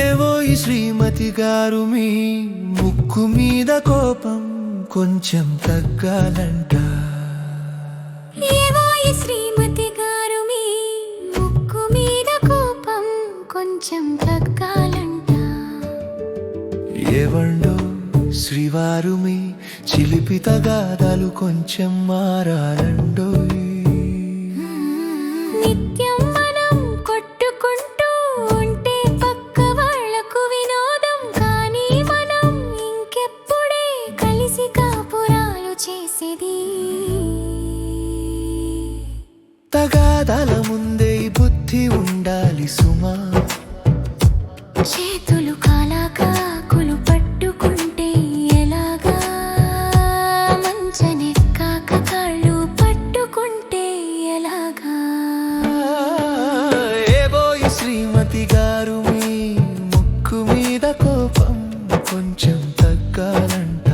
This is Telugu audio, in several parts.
ఏవో ఈ శ్రీమతి గారు మీ ముక్కు మీద కోపం కొంచెం తగ్గాలంట. ఏవో ఈ శ్రీమతి గారు మీ ముక్కు మీద కోపం కొంచెం తగ్గాలంట. ఏవండో శ్రీవారు మీ చిలిపి తగాదాలు కొంచెం మారాలండోయ్. నిత్యం మనం కొట్టుకుంటూ ఉంటే పక్క వాళ్లకు వినోదం, కానీ మనం ఇంకెప్పుడే కలిసి కాపురాలు చేసేది. తగాదాల ముందే బుద్ధి ఉండాలి సుమా. చేతులు కాలాకాకులు పట్టుకుంటే ఎలాగా, మంచనెక్కాక కాళ్ళు పట్టుకుంటే ఎలాగా. ఏవో ఈ శ్రీమతి గారు మీ ముక్కు మీద కోపం కొంచెం తగ్గాలంట.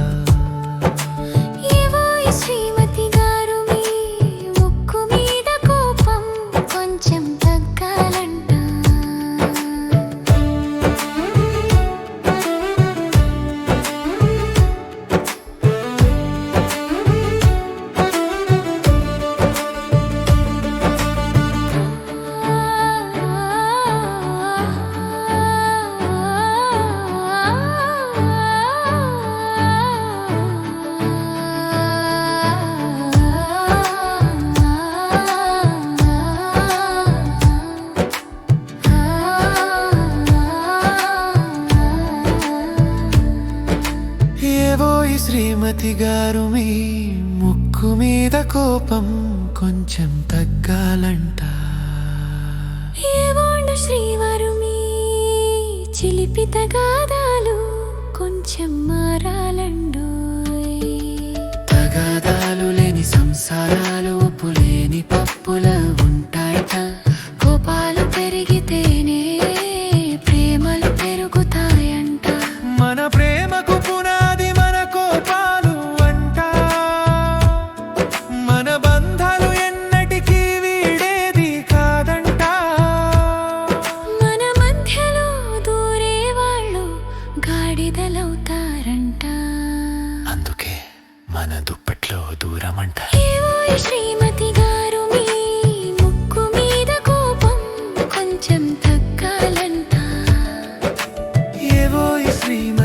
ఏవో ఈ శ్రీమతి గారు మీ ముక్కు మీద కోపం కొంచెం తగ్గాలంట. ఏవో ఈ శ్రీమతి గారు మీ ముక్కు మీద కోపం కొంచెం తగ్గాలంట. ఏవోండు శ్రీవారు మీ చిలిపి తగాదాలు కొంచెం మారాలండోయ్. తగాదాలు లేని సంసారాలు ఉప్పు లేని పప్పుల ఉంటాయట. కోపాలు పెరిగితేనే ప్రేమలు పెరుగుతాయంట. మన ప్రేమకు పునాది మన కోపాలు అంట. మన బంధాలు ఎన్నటికీ వీడేది కాదంట. మన మధ్యలో దూరే వాళ్ళు గాడిదలవుతారంట. అందుకే మన దుప్పట్లో దూరమంట. ఏవో ఈ శ్రీమతి గారు మీ ముక్కు మీద కోపం కొంచెం తగ్గాలంట. ఏవో ఈ శ్రీమతి